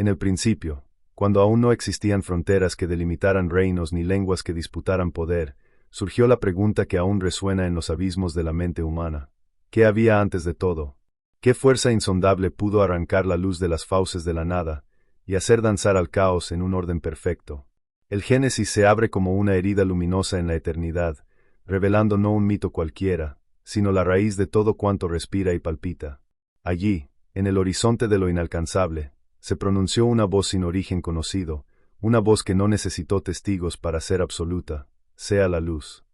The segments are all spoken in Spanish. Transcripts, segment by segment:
En el principio, cuando aún no existían fronteras que delimitaran reinos ni lenguas que disputaran poder, surgió la pregunta que aún resuena en los abismos de la mente humana. ¿Qué había antes de todo? ¿Qué fuerza insondable pudo arrancar la luz de las fauces de la nada y hacer danzar al caos en un orden perfecto? El Génesis se abre como una herida luminosa en la eternidad, revelando no un mito cualquiera, sino la raíz de todo cuanto respira y palpita. Allí, en el horizonte de lo inalcanzable, se pronunció una voz sin origen conocido, una voz que no necesitó testigos para ser absoluta: sea la luz.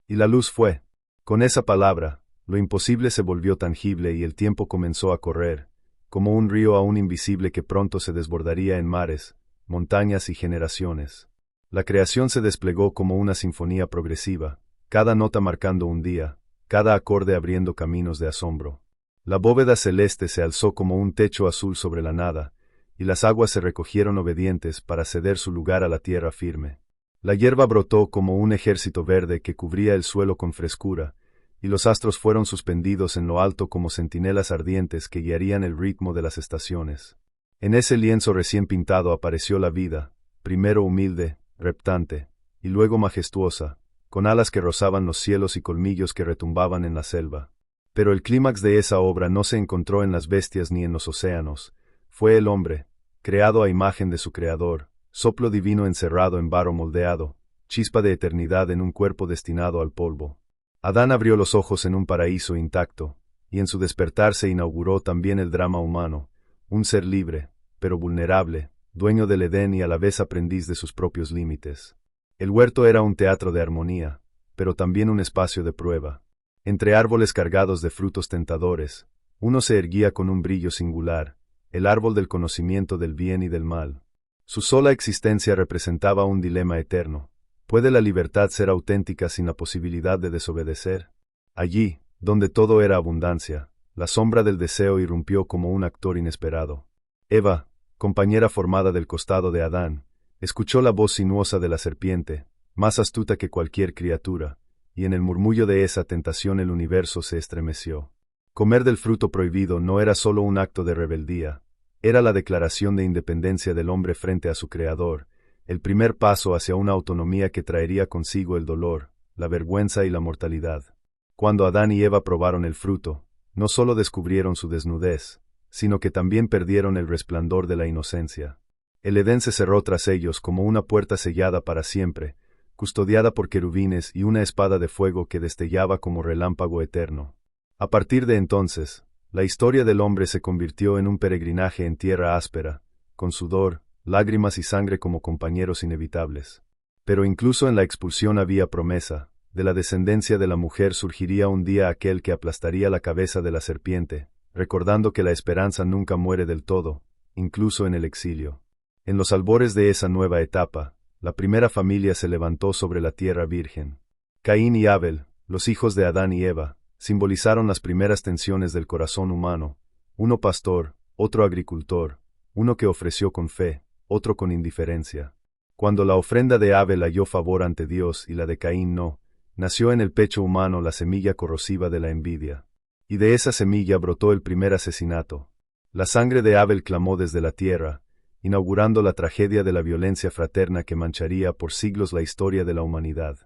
Y la luz fue. Con esa palabra, lo imposible se volvió tangible y el tiempo comenzó a correr, como un río aún invisible que pronto se desbordaría en mares, montañas y generaciones. La creación se desplegó como una sinfonía progresiva, cada nota marcando un día, cada acorde abriendo caminos de asombro. La bóveda celeste se alzó como un techo azul sobre la nada, y las aguas se recogieron obedientes para ceder su lugar a la tierra firme. La hierba brotó como un ejército verde que cubría el suelo con frescura, y los astros fueron suspendidos en lo alto como centinelas ardientes que guiarían el ritmo de las estaciones. En ese lienzo recién pintado apareció la vida, primero humilde, reptante, y luego majestuosa, con alas que rozaban los cielos y colmillos que retumbaban en la selva. Pero el clímax de esa obra no se encontró en las bestias ni en los océanos, fue el hombre, creado a imagen de su creador, soplo divino encerrado en barro moldeado, chispa de eternidad en un cuerpo destinado al polvo. Adán abrió los ojos en un paraíso intacto, y en su despertar se inauguró también el drama humano, un ser libre, pero vulnerable, dueño del Edén y a la vez aprendiz de sus propios límites. El huerto era un teatro de armonía, pero también un espacio de prueba. Entre árboles cargados de frutos tentadores, uno se erguía con un brillo singular, el árbol del conocimiento del bien y del mal. Su sola existencia representaba un dilema eterno. ¿Puede la libertad ser auténtica sin la posibilidad de desobedecer? Allí, donde todo era abundancia, la sombra del deseo irrumpió como un actor inesperado. Eva, compañera formada del costado de Adán, escuchó la voz sinuosa de la serpiente, más astuta que cualquier criatura, y en el murmullo de esa tentación el universo se estremeció. Comer del fruto prohibido no era solo un acto de rebeldía, era la declaración de independencia del hombre frente a su creador, el primer paso hacia una autonomía que traería consigo el dolor, la vergüenza y la mortalidad. Cuando Adán y Eva probaron el fruto, no solo descubrieron su desnudez, sino que también perdieron el resplandor de la inocencia. El Edén se cerró tras ellos como una puerta sellada para siempre, custodiada por querubines y una espada de fuego que destellaba como relámpago eterno. A partir de entonces, la historia del hombre se convirtió en un peregrinaje en tierra áspera, con sudor, lágrimas y sangre como compañeros inevitables. Pero incluso en la expulsión había promesa: de la descendencia de la mujer surgiría un día aquel que aplastaría la cabeza de la serpiente, recordando que la esperanza nunca muere del todo, incluso en el exilio. En los albores de esa nueva etapa, la primera familia se levantó sobre la tierra virgen. Caín y Abel, los hijos de Adán y Eva, simbolizaron las primeras tensiones del corazón humano, uno pastor, otro agricultor, uno que ofreció con fe, otro con indiferencia. Cuando la ofrenda de Abel halló favor ante Dios y la de Caín no, nació en el pecho humano la semilla corrosiva de la envidia. Y de esa semilla brotó el primer asesinato. La sangre de Abel clamó desde la tierra, inaugurando la tragedia de la violencia fraterna que mancharía por siglos la historia de la humanidad.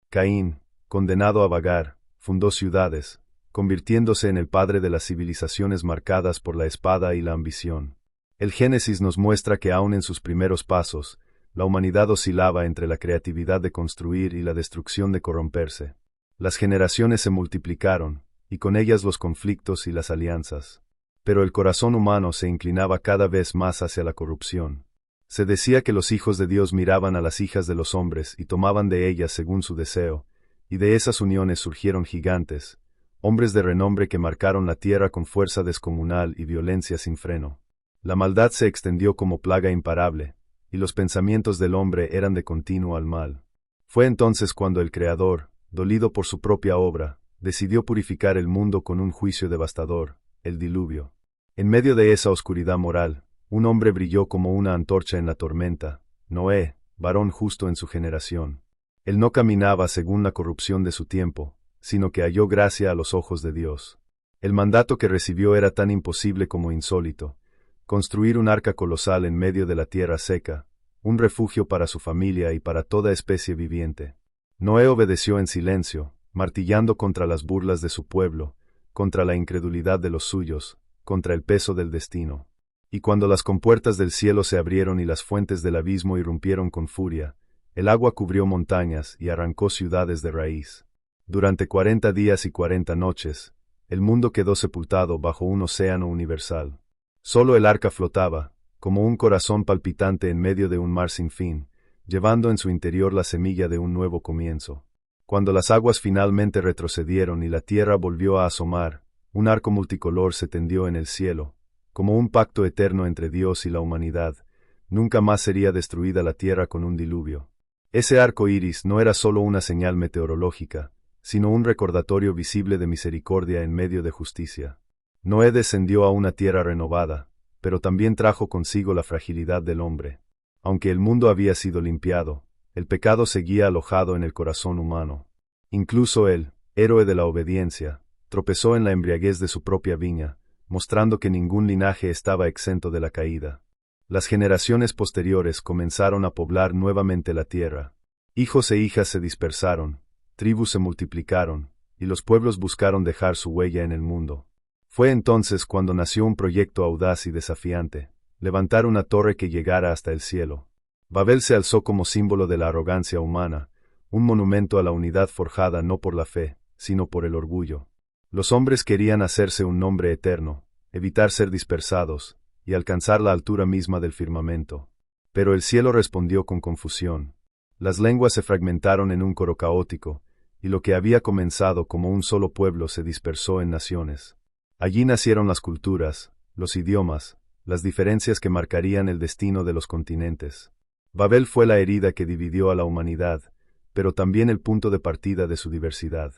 Caín, condenado a vagar, fundó ciudades, convirtiéndose en el padre de las civilizaciones marcadas por la espada y la ambición. El Génesis nos muestra que aún en sus primeros pasos, la humanidad oscilaba entre la creatividad de construir y la destrucción de corromperse. Las generaciones se multiplicaron, y con ellas los conflictos y las alianzas. Pero el corazón humano se inclinaba cada vez más hacia la corrupción. Se decía que los hijos de Dios miraban a las hijas de los hombres y tomaban de ellas según su deseo, y de esas uniones surgieron gigantes, hombres de renombre que marcaron la tierra con fuerza descomunal y violencia sin freno. La maldad se extendió como plaga imparable, y los pensamientos del hombre eran de continuo al mal. Fue entonces cuando el Creador, dolido por su propia obra, decidió purificar el mundo con un juicio devastador, el diluvio. En medio de esa oscuridad moral, un hombre brilló como una antorcha en la tormenta: Noé, varón justo en su generación. Él no caminaba según la corrupción de su tiempo, sino que halló gracia a los ojos de Dios. El mandato que recibió era tan imposible como insólito, construir un arca colosal en medio de la tierra seca, un refugio para su familia y para toda especie viviente. Noé obedeció en silencio, martillando contra las burlas de su pueblo, contra la incredulidad de los suyos, contra el peso del destino. Y cuando las compuertas del cielo se abrieron y las fuentes del abismo irrumpieron con furia, el agua cubrió montañas y arrancó ciudades de raíz. Durante 40 días y 40 noches, el mundo quedó sepultado bajo un océano universal. Solo el arca flotaba, como un corazón palpitante en medio de un mar sin fin, llevando en su interior la semilla de un nuevo comienzo. Cuando las aguas finalmente retrocedieron y la tierra volvió a asomar, un arco multicolor se tendió en el cielo, como un pacto eterno entre Dios y la humanidad. Nunca más sería destruida la tierra con un diluvio. Ese arco iris no era solo una señal meteorológica, sino un recordatorio visible de misericordia en medio de justicia. Noé descendió a una tierra renovada, pero también trajo consigo la fragilidad del hombre. Aunque el mundo había sido limpiado, el pecado seguía alojado en el corazón humano. Incluso él, héroe de la obediencia, tropezó en la embriaguez de su propia viña, mostrando que ningún linaje estaba exento de la caída. Las generaciones posteriores comenzaron a poblar nuevamente la tierra. Hijos e hijas se dispersaron, tribus se multiplicaron, y los pueblos buscaron dejar su huella en el mundo. Fue entonces cuando nació un proyecto audaz y desafiante: levantar una torre que llegara hasta el cielo. Babel se alzó como símbolo de la arrogancia humana, un monumento a la unidad forjada no por la fe, sino por el orgullo. Los hombres querían hacerse un nombre eterno, evitar ser dispersados, y alcanzar la altura misma del firmamento. Pero el cielo respondió con confusión. Las lenguas se fragmentaron en un coro caótico, y lo que había comenzado como un solo pueblo se dispersó en naciones. Allí nacieron las culturas, los idiomas, las diferencias que marcarían el destino de los continentes. Babel fue la herida que dividió a la humanidad, pero también el punto de partida de su diversidad.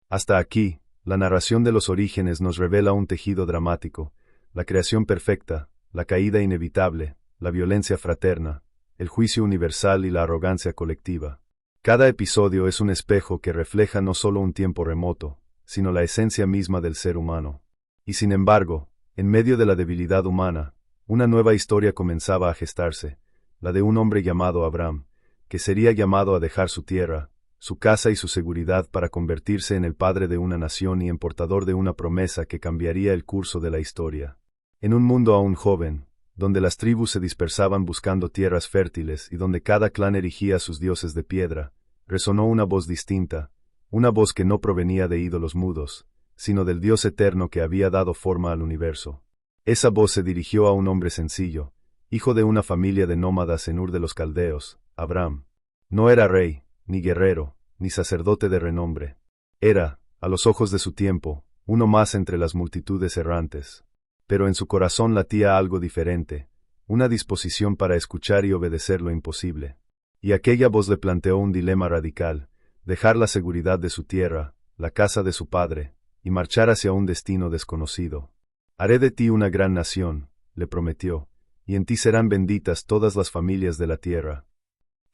Hasta aquí, la narración de los orígenes nos revela un tejido dramático: la creación perfecta, la caída inevitable, la violencia fraterna, el juicio universal y la arrogancia colectiva. Cada episodio es un espejo que refleja no solo un tiempo remoto, sino la esencia misma del ser humano. Y sin embargo, en medio de la debilidad humana, una nueva historia comenzaba a gestarse, la de un hombre llamado Abraham, que sería llamado a dejar su tierra, su casa y su seguridad para convertirse en el padre de una nación y en portador de una promesa que cambiaría el curso de la historia. En un mundo aún joven, donde las tribus se dispersaban buscando tierras fértiles y donde cada clan erigía sus dioses de piedra, resonó una voz distinta, una voz que no provenía de ídolos mudos, sino del Dios eterno que había dado forma al universo. Esa voz se dirigió a un hombre sencillo, hijo de una familia de nómadas en Ur de los Caldeos, Abraham. No era rey, ni guerrero, ni sacerdote de renombre. Era, a los ojos de su tiempo, uno más entre las multitudes errantes. Pero en su corazón latía algo diferente, una disposición para escuchar y obedecer lo imposible. Y aquella voz le planteó un dilema radical: dejar la seguridad de su tierra, la casa de su padre, y marchar hacia un destino desconocido. Haré de ti una gran nación, le prometió, y en ti serán benditas todas las familias de la tierra.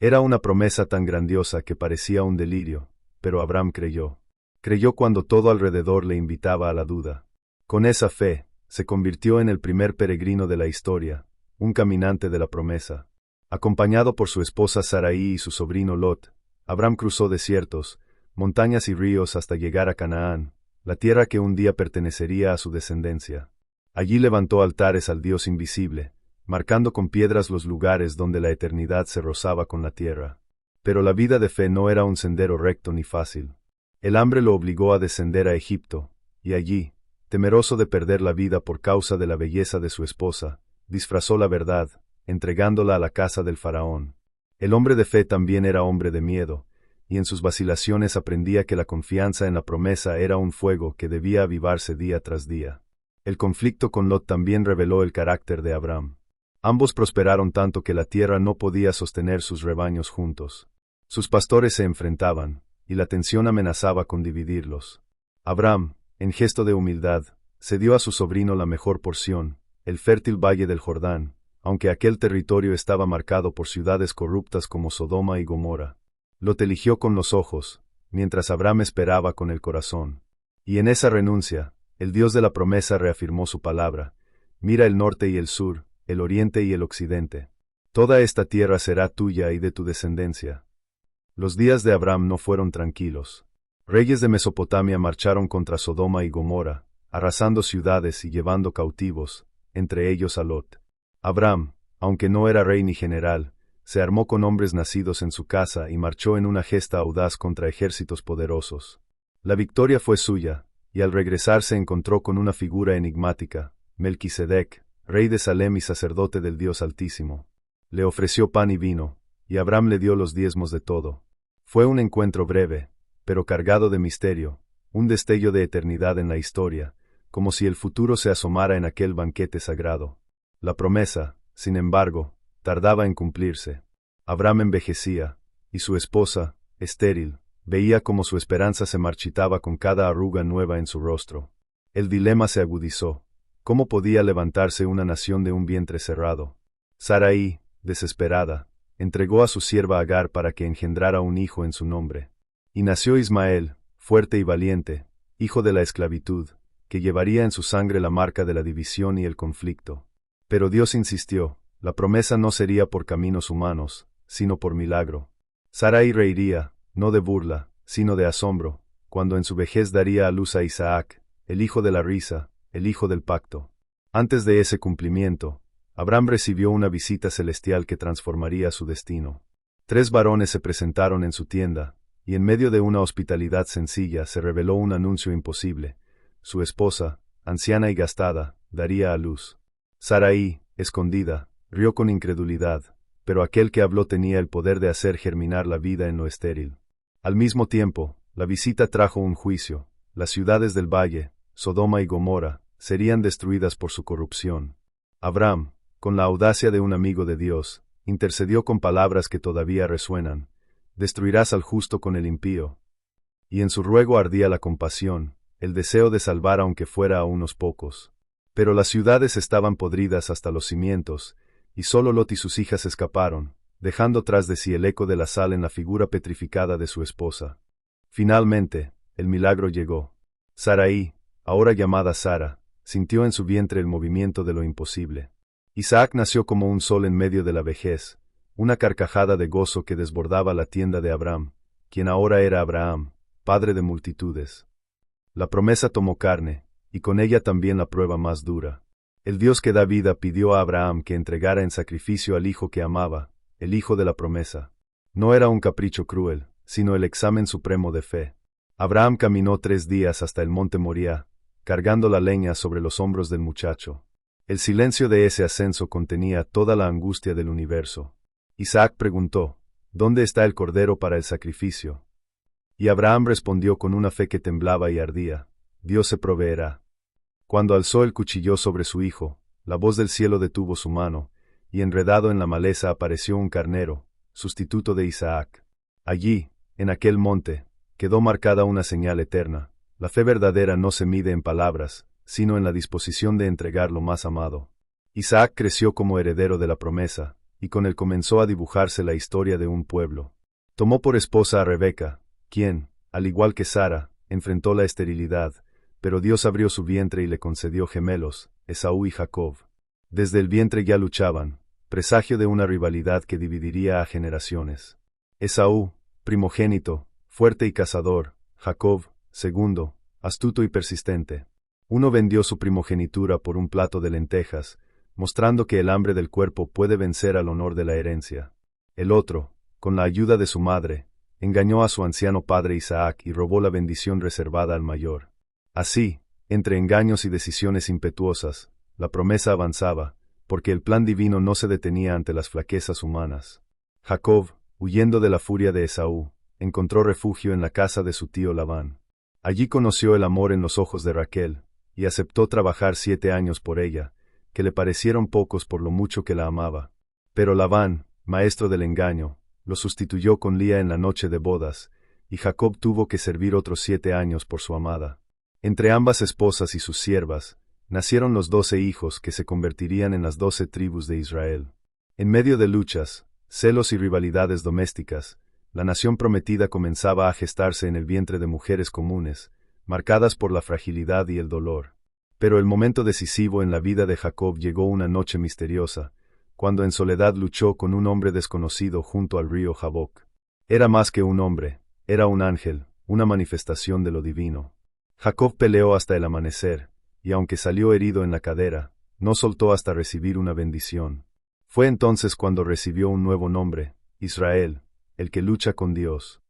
Era una promesa tan grandiosa que parecía un delirio, pero Abraham creyó. Creyó cuando todo alrededor le invitaba a la duda. Con esa fe, se convirtió en el primer peregrino de la historia, un caminante de la promesa. Acompañado por su esposa Sarai y su sobrino Lot, Abraham cruzó desiertos, montañas y ríos hasta llegar a Canaán, la tierra que un día pertenecería a su descendencia. Allí levantó altares al Dios invisible, marcando con piedras los lugares donde la eternidad se rozaba con la tierra. Pero la vida de fe no era un sendero recto ni fácil. El hambre lo obligó a descender a Egipto, y allí, temeroso de perder la vida por causa de la belleza de su esposa, disfrazó la verdad, entregándola a la casa del faraón. El hombre de fe también era hombre de miedo, y en sus vacilaciones aprendía que la confianza en la promesa era un fuego que debía avivarse día tras día. El conflicto con Lot también reveló el carácter de Abraham. Ambos prosperaron tanto que la tierra no podía sostener sus rebaños juntos. Sus pastores se enfrentaban, y la tensión amenazaba con dividirlos. Abraham, en gesto de humildad, cedió a su sobrino la mejor porción, el fértil valle del Jordán, aunque aquel territorio estaba marcado por ciudades corruptas como Sodoma y Gomorra. Lot eligió con los ojos, mientras Abraham esperaba con el corazón. Y en esa renuncia, el Dios de la promesa reafirmó su palabra: Mira el norte y el sur, el oriente y el occidente. Toda esta tierra será tuya y de tu descendencia. Los días de Abram no fueron tranquilos. Reyes de Mesopotamia marcharon contra Sodoma y Gomorra, arrasando ciudades y llevando cautivos, entre ellos a Lot. Abram, aunque no era rey ni general, se armó con hombres nacidos en su casa y marchó en una gesta audaz contra ejércitos poderosos. La victoria fue suya, y al regresar se encontró con una figura enigmática, Melquisedec, rey de Salem y sacerdote del Dios Altísimo. Le ofreció pan y vino, y Abram le dio los diezmos de todo. Fue un encuentro breve, pero cargado de misterio, un destello de eternidad en la historia, como si el futuro se asomara en aquel banquete sagrado. La promesa, sin embargo, tardaba en cumplirse. Abram envejecía, y su esposa, estéril, veía como su esperanza se marchitaba con cada arruga nueva en su rostro. El dilema se agudizó. ¿Cómo podía levantarse una nación de un vientre cerrado? Sarai, desesperada, entregó a su sierva Agar para que engendrara un hijo en su nombre. Y nació Ismael, fuerte y valiente, hijo de la esclavitud, que llevaría en su sangre la marca de la división y el conflicto. Pero Dios insistió, la promesa no sería por caminos humanos, sino por milagro. Sarai reiría, no de burla, sino de asombro, cuando en su vejez daría a luz a Isaac, el hijo de la risa, el hijo del pacto. Antes de ese cumplimiento, Abram recibió una visita celestial que transformaría su destino. 3 varones se presentaron en su tienda, y en medio de una hospitalidad sencilla se reveló un anuncio imposible. Su esposa, anciana y gastada, daría a luz. Sarai, escondida, rió con incredulidad, pero aquel que habló tenía el poder de hacer germinar la vida en lo estéril. Al mismo tiempo, la visita trajo un juicio. Las ciudades del valle, Sodoma y Gomorra, serían destruidas por su corrupción. Abram, con la audacia de un amigo de Dios, intercedió con palabras que todavía resuenan: destruirás al justo con el impío. Y en su ruego ardía la compasión, el deseo de salvar aunque fuera a unos pocos. Pero las ciudades estaban podridas hasta los cimientos, y solo Lot y sus hijas escaparon, dejando tras de sí el eco de la sal en la figura petrificada de su esposa. Finalmente, el milagro llegó. Sarai, ahora llamada Sara, sintió en su vientre el movimiento de lo imposible. Isaac nació como un sol en medio de la vejez, una carcajada de gozo que desbordaba la tienda de Abram, quien ahora era Abraham, padre de multitudes. La promesa tomó carne, y con ella también la prueba más dura. El Dios que da vida pidió a Abraham que entregara en sacrificio al hijo que amaba, el hijo de la promesa. No era un capricho cruel, sino el examen supremo de fe. Abraham caminó 3 días hasta el monte Moriah, cargando la leña sobre los hombros del muchacho. El silencio de ese ascenso contenía toda la angustia del universo. Isaac preguntó, ¿dónde está el cordero para el sacrificio? Y Abraham respondió con una fe que temblaba y ardía, Dios se proveerá. Cuando alzó el cuchillo sobre su hijo, la voz del cielo detuvo su mano, y enredado en la maleza apareció un carnero, sustituto de Isaac. Allí, en aquel monte, quedó marcada una señal eterna. La fe verdadera no se mide en palabras, sino en la disposición de entregar lo más amado. Isaac creció como heredero de la promesa, y con él comenzó a dibujarse la historia de un pueblo. Tomó por esposa a Rebeca, quien, al igual que Sara, enfrentó la esterilidad, pero Dios abrió su vientre y le concedió gemelos, Esaú y Jacob. Desde el vientre ya luchaban, presagio de una rivalidad que dividiría a generaciones. Esaú, primogénito, fuerte y cazador; Jacob, segundo, astuto y persistente. Uno vendió su primogenitura por un plato de lentejas, mostrando que el hambre del cuerpo puede vencer al honor de la herencia. El otro, con la ayuda de su madre, engañó a su anciano padre Isaac y robó la bendición reservada al mayor. Así, entre engaños y decisiones impetuosas, la promesa avanzaba, porque el plan divino no se detenía ante las flaquezas humanas. Jacob, huyendo de la furia de Esaú, encontró refugio en la casa de su tío Labán. Allí conoció el amor en los ojos de Raquel, y aceptó trabajar 7 años por ella, que le parecieron pocos por lo mucho que la amaba. Pero Labán, maestro del engaño, lo sustituyó con Lía en la noche de bodas, y Jacob tuvo que servir otros 7 años por su amada. Entre ambas esposas y sus siervas, nacieron los 12 hijos que se convertirían en las 12 tribus de Israel. En medio de luchas, celos y rivalidades domésticas, la nación prometida comenzaba a gestarse en el vientre de mujeres comunes, marcadas por la fragilidad y el dolor. Pero el momento decisivo en la vida de Jacob llegó una noche misteriosa, cuando en soledad luchó con un hombre desconocido junto al río Jaboc. Era más que un hombre, era un ángel, una manifestación de lo divino. Jacob peleó hasta el amanecer, y aunque salió herido en la cadera, no soltó hasta recibir una bendición. Fue entonces cuando recibió un nuevo nombre, Israel, el que lucha con Dios.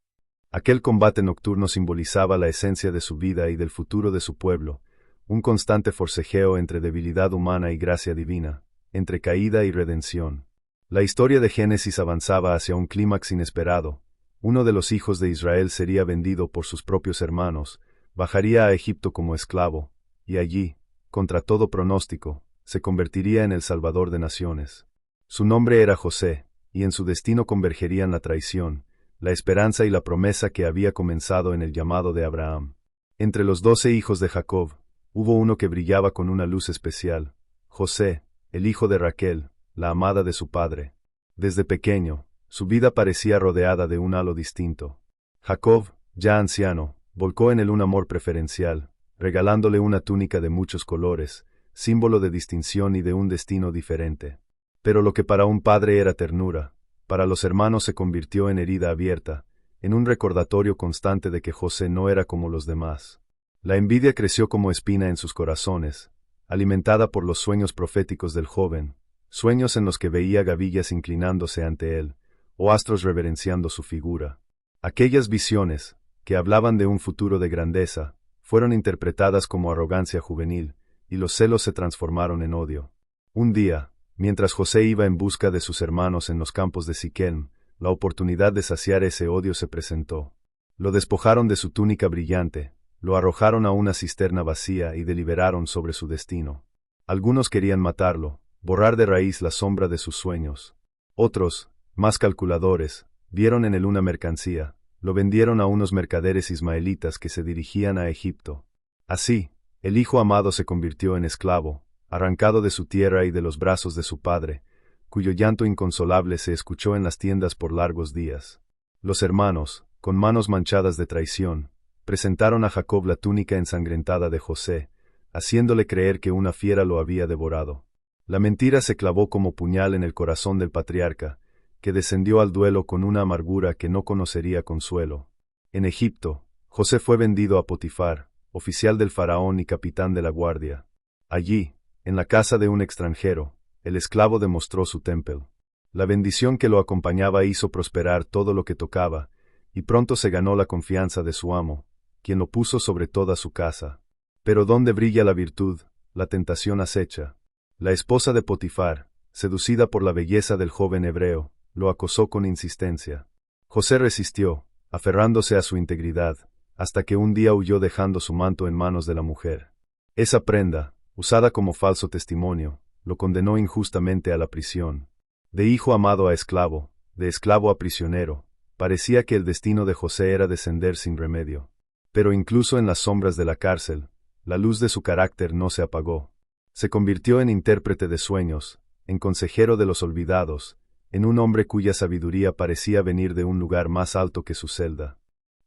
Aquel combate nocturno simbolizaba la esencia de su vida y del futuro de su pueblo, un constante forcejeo entre debilidad humana y gracia divina, entre caída y redención. La historia de Génesis avanzaba hacia un clímax inesperado. Uno de los hijos de Israel sería vendido por sus propios hermanos, bajaría a Egipto como esclavo, y allí, contra todo pronóstico, se convertiría en el Salvador de naciones. Su nombre era José, y en su destino convergerían la traición, la esperanza y la promesa que había comenzado en el llamado de Abraham. Entre los 12 hijos de Jacob, hubo uno que brillaba con una luz especial, José, el hijo de Raquel, la amada de su padre. Desde pequeño, su vida parecía rodeada de un halo distinto. Jacob, ya anciano, volcó en él un amor preferencial, regalándole una túnica de muchos colores, símbolo de distinción y de un destino diferente. Pero lo que para un padre era ternura, para los hermanos se convirtió en herida abierta, en un recordatorio constante de que José no era como los demás. La envidia creció como espina en sus corazones, alimentada por los sueños proféticos del joven, sueños en los que veía gavillas inclinándose ante él, o astros reverenciando su figura. Aquellas visiones, que hablaban de un futuro de grandeza, fueron interpretadas como arrogancia juvenil, y los celos se transformaron en odio. Un día, mientras José iba en busca de sus hermanos en los campos de Siquem, la oportunidad de saciar ese odio se presentó. Lo despojaron de su túnica brillante, lo arrojaron a una cisterna vacía y deliberaron sobre su destino. Algunos querían matarlo, borrar de raíz la sombra de sus sueños. Otros, más calculadores, vieron en él una mercancía, lo vendieron a unos mercaderes ismaelitas que se dirigían a Egipto. Así, el hijo amado se convirtió en esclavo, arrancado de su tierra y de los brazos de su padre, cuyo llanto inconsolable se escuchó en las tiendas por largos días. Los hermanos, con manos manchadas de traición, presentaron a Jacob la túnica ensangrentada de José, haciéndole creer que una fiera lo había devorado. La mentira se clavó como puñal en el corazón del patriarca, que descendió al duelo con una amargura que no conocería consuelo. En Egipto, José fue vendido a Potifar, oficial del faraón y capitán de la guardia. Allí, en la casa de un extranjero, el esclavo demostró su temple. La bendición que lo acompañaba hizo prosperar todo lo que tocaba, y pronto se ganó la confianza de su amo, quien lo puso sobre toda su casa. Pero donde brilla la virtud, la tentación acecha. La esposa de Potifar, seducida por la belleza del joven hebreo, lo acosó con insistencia. José resistió, aferrándose a su integridad, hasta que un día huyó dejando su manto en manos de la mujer. Esa prenda, usada como falso testimonio, lo condenó injustamente a la prisión. De hijo amado a esclavo, de esclavo a prisionero, parecía que el destino de José era descender sin remedio. Pero incluso en las sombras de la cárcel, la luz de su carácter no se apagó. Se convirtió en intérprete de sueños, en consejero de los olvidados, en un hombre cuya sabiduría parecía venir de un lugar más alto que su celda.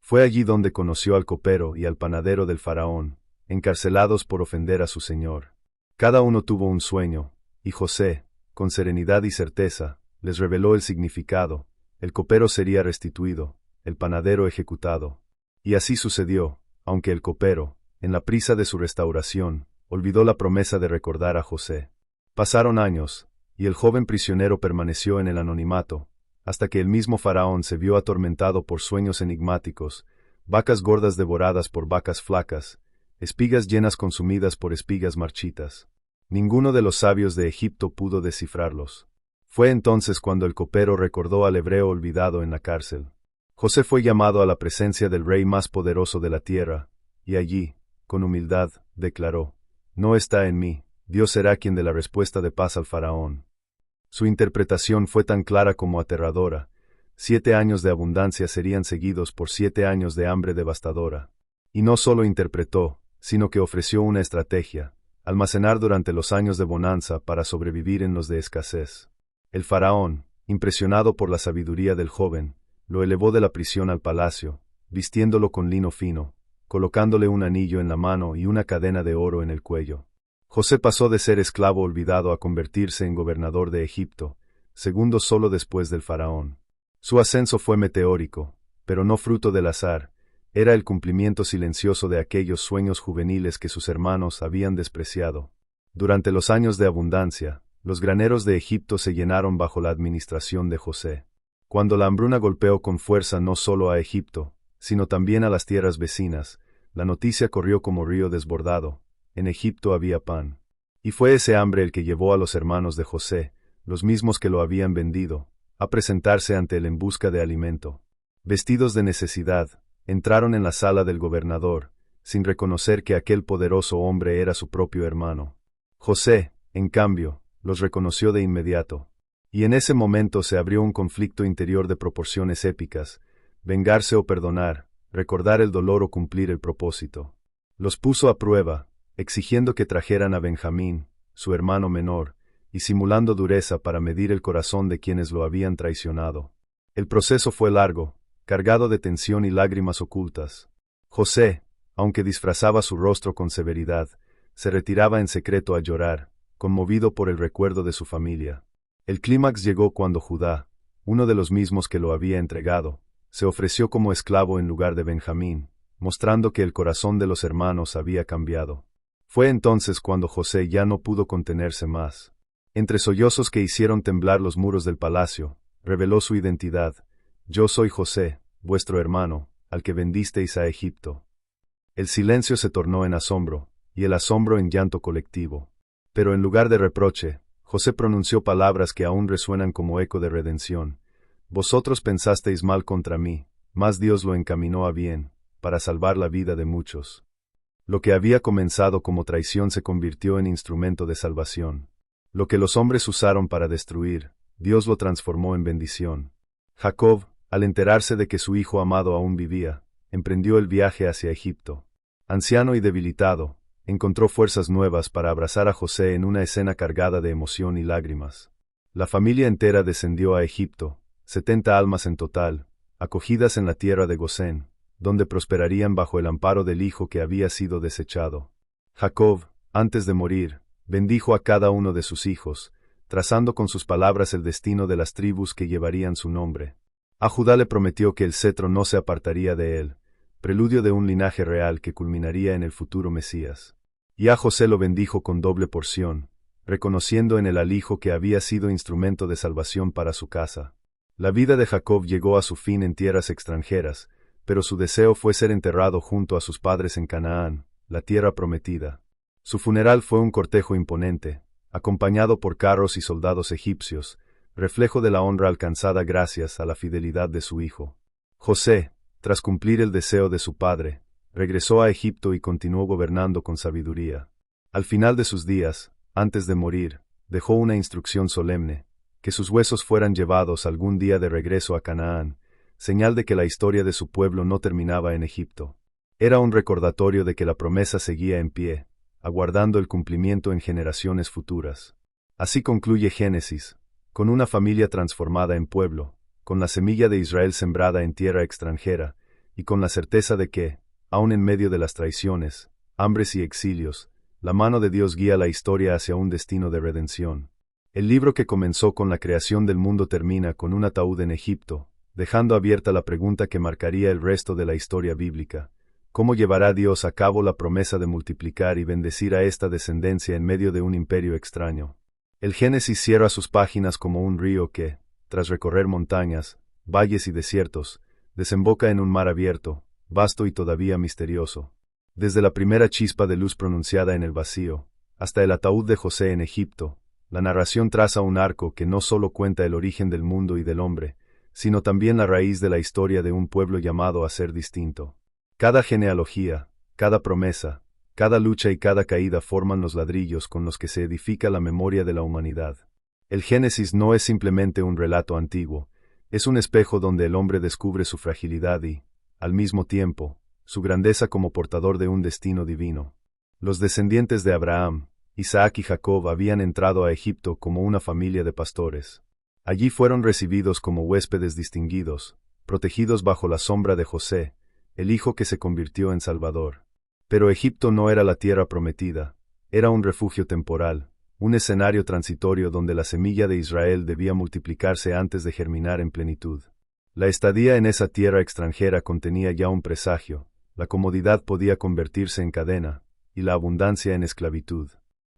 Fue allí donde conoció al copero y al panadero del faraón, encarcelados por ofender a su señor. Cada uno tuvo un sueño, y José, con serenidad y certeza, les reveló el significado. El copero sería restituido, el panadero ejecutado. Y así sucedió, aunque el copero, en la prisa de su restauración, olvidó la promesa de recordar a José. Pasaron años, y el joven prisionero permaneció en el anonimato, hasta que el mismo faraón se vio atormentado por sueños enigmáticos, vacas gordas devoradas por vacas flacas, espigas llenas consumidas por espigas marchitas. Ninguno de los sabios de Egipto pudo descifrarlos. Fue entonces cuando el copero recordó al hebreo olvidado en la cárcel. José fue llamado a la presencia del rey más poderoso de la tierra, y allí, con humildad, declaró: «No está en mí, Dios será quien dé la respuesta de paz al faraón». Su interpretación fue tan clara como aterradora. 7 años de abundancia serían seguidos por 7 años de hambre devastadora. Y no solo interpretó, sino que ofreció una estrategia: almacenar durante los años de bonanza para sobrevivir en los de escasez. El faraón, impresionado por la sabiduría del joven, lo elevó de la prisión al palacio, vistiéndolo con lino fino, colocándole un anillo en la mano y una cadena de oro en el cuello. José pasó de ser esclavo olvidado a convertirse en gobernador de Egipto, segundo solo después del faraón. Su ascenso fue meteórico, pero no fruto del azar, era el cumplimiento silencioso de aquellos sueños juveniles que sus hermanos habían despreciado. Durante los años de abundancia, los graneros de Egipto se llenaron bajo la administración de José. Cuando la hambruna golpeó con fuerza no solo a Egipto, sino también a las tierras vecinas, la noticia corrió como río desbordado: en Egipto había pan. Y fue ese hambre el que llevó a los hermanos de José, los mismos que lo habían vendido, a presentarse ante él en busca de alimento. Vestidos de necesidad, entraron en la sala del gobernador, sin reconocer que aquel poderoso hombre era su propio hermano. José, en cambio, los reconoció de inmediato. Y en ese momento se abrió un conflicto interior de proporciones épicas: vengarse o perdonar, recordar el dolor o cumplir el propósito. Los puso a prueba, exigiendo que trajeran a Benjamín, su hermano menor, y simulando dureza para medir el corazón de quienes lo habían traicionado. El proceso fue largo, cargado de tensión y lágrimas ocultas. José, aunque disfrazaba su rostro con severidad, se retiraba en secreto a llorar, conmovido por el recuerdo de su familia. El clímax llegó cuando Judá, uno de los mismos que lo había entregado, se ofreció como esclavo en lugar de Benjamín, mostrando que el corazón de los hermanos había cambiado. Fue entonces cuando José ya no pudo contenerse más. Entre sollozos que hicieron temblar los muros del palacio, reveló su identidad: yo soy José, vuestro hermano, al que vendisteis a Egipto. El silencio se tornó en asombro, y el asombro en llanto colectivo. Pero en lugar de reproche, José pronunció palabras que aún resuenan como eco de redención: vosotros pensasteis mal contra mí, mas Dios lo encaminó a bien, para salvar la vida de muchos. Lo que había comenzado como traición se convirtió en instrumento de salvación. Lo que los hombres usaron para destruir, Dios lo transformó en bendición. Jacob, al enterarse de que su hijo amado aún vivía, emprendió el viaje hacia Egipto. Anciano y debilitado, encontró fuerzas nuevas para abrazar a José en una escena cargada de emoción y lágrimas. La familia entera descendió a Egipto, 70 almas en total, acogidas en la tierra de Gosén, donde prosperarían bajo el amparo del hijo que había sido desechado. Jacob, antes de morir, bendijo a cada uno de sus hijos, trazando con sus palabras el destino de las tribus que llevarían su nombre. A Judá le prometió que el cetro no se apartaría de él, preludio de un linaje real que culminaría en el futuro Mesías. Y a José lo bendijo con doble porción, reconociendo en él al hijo que había sido instrumento de salvación para su casa. La vida de Jacob llegó a su fin en tierras extranjeras, pero su deseo fue ser enterrado junto a sus padres en Canaán, la tierra prometida. Su funeral fue un cortejo imponente, acompañado por carros y soldados egipcios, reflejo de la honra alcanzada gracias a la fidelidad de su hijo. José, tras cumplir el deseo de su padre, regresó a Egipto y continuó gobernando con sabiduría. Al final de sus días, antes de morir, dejó una instrucción solemne: que sus huesos fueran llevados algún día de regreso a Canaán, señal de que la historia de su pueblo no terminaba en Egipto. Era un recordatorio de que la promesa seguía en pie, aguardando el cumplimiento en generaciones futuras. Así concluye Génesis, con una familia transformada en pueblo, con la semilla de Israel sembrada en tierra extranjera, y con la certeza de que, aun en medio de las traiciones, hambres y exilios, la mano de Dios guía la historia hacia un destino de redención. El libro que comenzó con la creación del mundo termina con un ataúd en Egipto, dejando abierta la pregunta que marcaría el resto de la historia bíblica: ¿cómo llevará Dios a cabo la promesa de multiplicar y bendecir a esta descendencia en medio de un imperio extraño? El Génesis cierra sus páginas como un río que, tras recorrer montañas, valles y desiertos, desemboca en un mar abierto, vasto y todavía misterioso. Desde la primera chispa de luz pronunciada en el vacío, hasta el ataúd de José en Egipto, la narración traza un arco que no solo cuenta el origen del mundo y del hombre, sino también la raíz de la historia de un pueblo llamado a ser distinto. Cada genealogía, cada promesa, cada lucha y cada caída forman los ladrillos con los que se edifica la memoria de la humanidad. El Génesis no es simplemente un relato antiguo, es un espejo donde el hombre descubre su fragilidad y, al mismo tiempo, su grandeza como portador de un destino divino. Los descendientes de Abraham, Isaac y Jacob habían entrado a Egipto como una familia de pastores. Allí fueron recibidos como huéspedes distinguidos, protegidos bajo la sombra de José, el hijo que se convirtió en Salvador. Pero Egipto no era la tierra prometida, Era un refugio temporal, un escenario transitorio donde la semilla de Israel debía multiplicarse antes de germinar en plenitud. La estadía en esa tierra extranjera contenía ya un presagio: la comodidad podía convertirse en cadena, y la abundancia en esclavitud.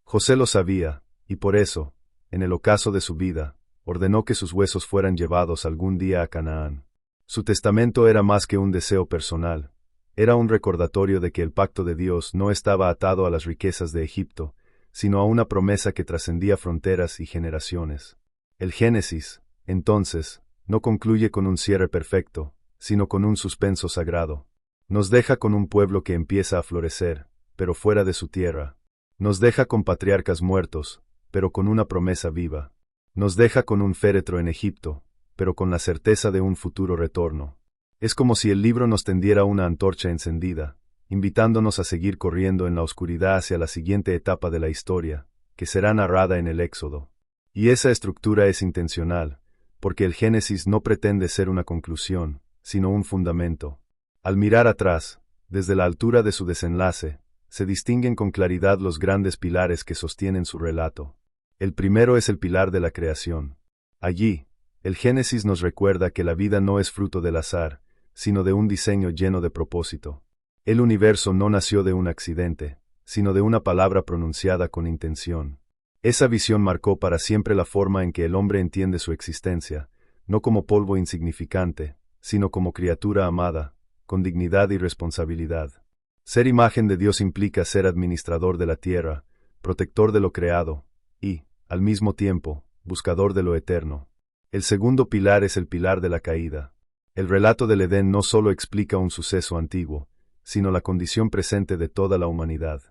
José lo sabía, y por eso, en el ocaso de su vida, ordenó que sus huesos fueran llevados algún día a Canaán. Su testamento era más que un deseo personal, era un recordatorio de que el pacto de Dios no estaba atado a las riquezas de Egipto, sino a una promesa que trascendía fronteras y generaciones. El Génesis, entonces, no concluye con un cierre perfecto, sino con un suspenso sagrado. Nos deja con un pueblo que empieza a florecer, pero fuera de su tierra. Nos deja con patriarcas muertos, pero con una promesa viva. Nos deja con un féretro en Egipto, pero con la certeza de un futuro retorno. Es como si el libro nos tendiera una antorcha encendida, invitándonos a seguir corriendo en la oscuridad hacia la siguiente etapa de la historia, que será narrada en el Éxodo. Y esa estructura es intencional, porque el Génesis no pretende ser una conclusión, sino un fundamento. Al mirar atrás, desde la altura de su desenlace, se distinguen con claridad los grandes pilares que sostienen su relato. El primero es el pilar de la creación. Allí, el Génesis nos recuerda que la vida no es fruto del azar, sino de un diseño lleno de propósito. El universo no nació de un accidente, sino de una palabra pronunciada con intención. Esa visión marcó para siempre la forma en que el hombre entiende su existencia, no como polvo insignificante, sino como criatura amada, con dignidad y responsabilidad. Ser imagen de Dios implica ser administrador de la tierra, protector de lo creado, y, al mismo tiempo, buscador de lo eterno. El segundo pilar es el pilar de la caída. El relato del Edén no solo explica un suceso antiguo, sino la condición presente de toda la humanidad.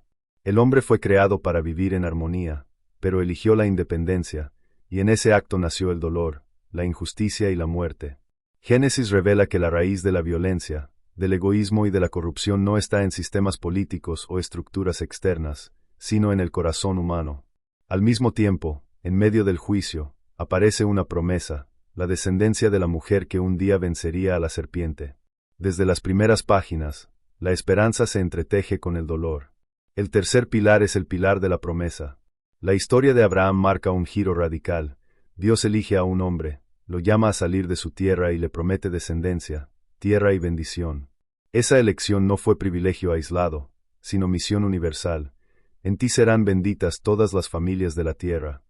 El hombre fue creado para vivir en armonía, pero eligió la independencia, y en ese acto nació el dolor, la injusticia y la muerte. Génesis revela que la raíz de la violencia, del egoísmo y de la corrupción no está en sistemas políticos o estructuras externas, sino en el corazón humano. Al mismo tiempo, en medio del juicio, aparece una promesa: la descendencia de la mujer que un día vencería a la serpiente. Desde las primeras páginas, la esperanza se entreteje con el dolor. El tercer pilar es el pilar de la promesa. La historia de Abraham marca un giro radical. Dios elige a un hombre, lo llama a salir de su tierra y le promete descendencia, tierra y bendición. Esa elección no fue privilegio aislado, sino misión universal. En ti serán benditas todas las familias de la tierra.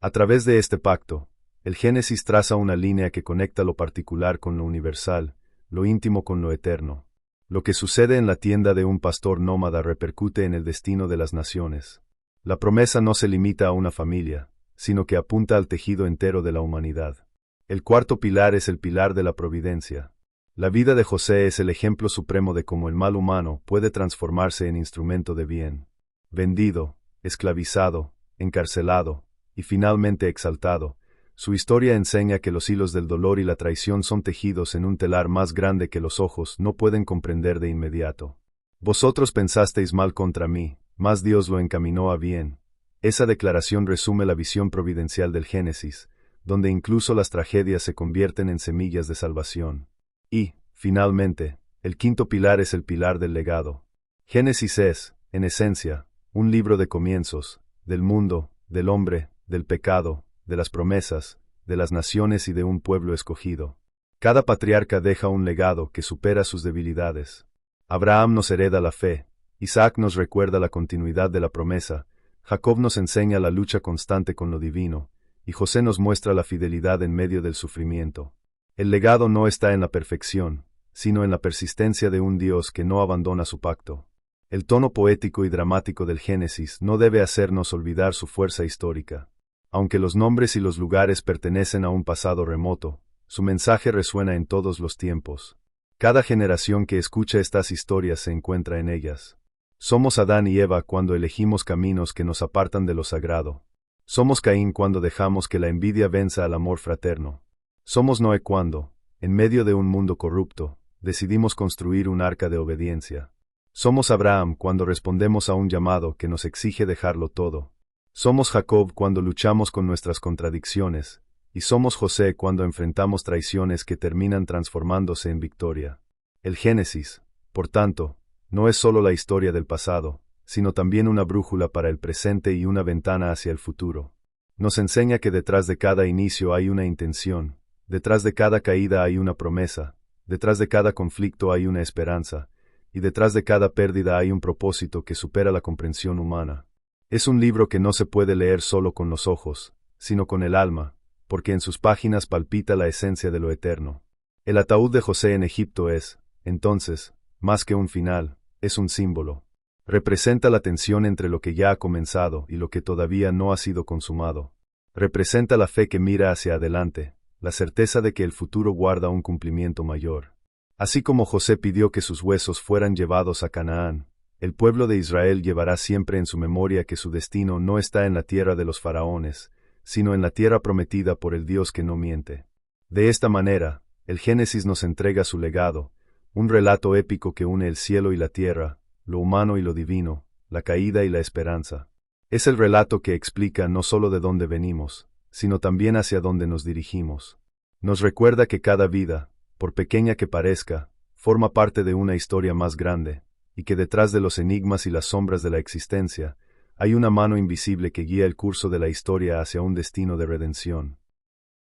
A través de este pacto, el Génesis traza una línea que conecta lo particular con lo universal, lo íntimo con lo eterno. Lo que sucede en la tienda de un pastor nómada repercute en el destino de las naciones. La promesa no se limita a una familia, sino que apunta al tejido entero de la humanidad. El cuarto pilar es el pilar de la providencia. La vida de José es el ejemplo supremo de cómo el mal humano puede transformarse en instrumento de bien. Vendido, esclavizado, encarcelado, y finalmente exaltado, su historia enseña que los hilos del dolor y la traición son tejidos en un telar más grande que los ojos no pueden comprender de inmediato. Vosotros pensasteis mal contra mí, mas Dios lo encaminó a bien. Esa declaración resume la visión providencial del Génesis, donde incluso las tragedias se convierten en semillas de salvación. Y, finalmente, el quinto pilar es el pilar del legado. Génesis es, en esencia, un libro de comienzos, del mundo, del hombre, del pecado, de las promesas, de las naciones y de un pueblo escogido. Cada patriarca deja un legado que supera sus debilidades. Abraham nos hereda la fe, Isaac nos recuerda la continuidad de la promesa, Jacob nos enseña la lucha constante con lo divino, y José nos muestra la fidelidad en medio del sufrimiento. El legado no está en la perfección, sino en la persistencia de un Dios que no abandona su pacto. El tono poético y dramático del Génesis no debe hacernos olvidar su fuerza histórica. Aunque los nombres y los lugares pertenecen a un pasado remoto, su mensaje resuena en todos los tiempos. Cada generación que escucha estas historias se encuentra en ellas. Somos Adán y Eva cuando elegimos caminos que nos apartan de lo sagrado. Somos Caín cuando dejamos que la envidia venza al amor fraterno. Somos Noé cuando, en medio de un mundo corrupto, decidimos construir un arca de obediencia. Somos Abraham cuando respondemos a un llamado que nos exige dejarlo todo. Somos Jacob cuando luchamos con nuestras contradicciones, y somos José cuando enfrentamos traiciones que terminan transformándose en victoria. El Génesis, por tanto, no es solo la historia del pasado, sino también una brújula para el presente y una ventana hacia el futuro. Nos enseña que detrás de cada inicio hay una intención, detrás de cada caída hay una promesa, detrás de cada conflicto hay una esperanza, y detrás de cada pérdida hay un propósito que supera la comprensión humana. Es un libro que no se puede leer solo con los ojos, sino con el alma, porque en sus páginas palpita la esencia de lo eterno. El ataúd de José en Egipto es, entonces, más que un final, es un símbolo. Representa la tensión entre lo que ya ha comenzado y lo que todavía no ha sido consumado. Representa la fe que mira hacia adelante, la certeza de que el futuro guarda un cumplimiento mayor. Así como José pidió que sus huesos fueran llevados a Canaán, el pueblo de Israel llevará siempre en su memoria que su destino no está en la tierra de los faraones, sino en la tierra prometida por el Dios que no miente. De esta manera, el Génesis nos entrega su legado, un relato épico que une el cielo y la tierra, lo humano y lo divino, la caída y la esperanza. Es el relato que explica no solo de dónde venimos, sino también hacia dónde nos dirigimos. Nos recuerda que cada vida, por pequeña que parezca, forma parte de una historia más grande, y que detrás de los enigmas y las sombras de la existencia, hay una mano invisible que guía el curso de la historia hacia un destino de redención.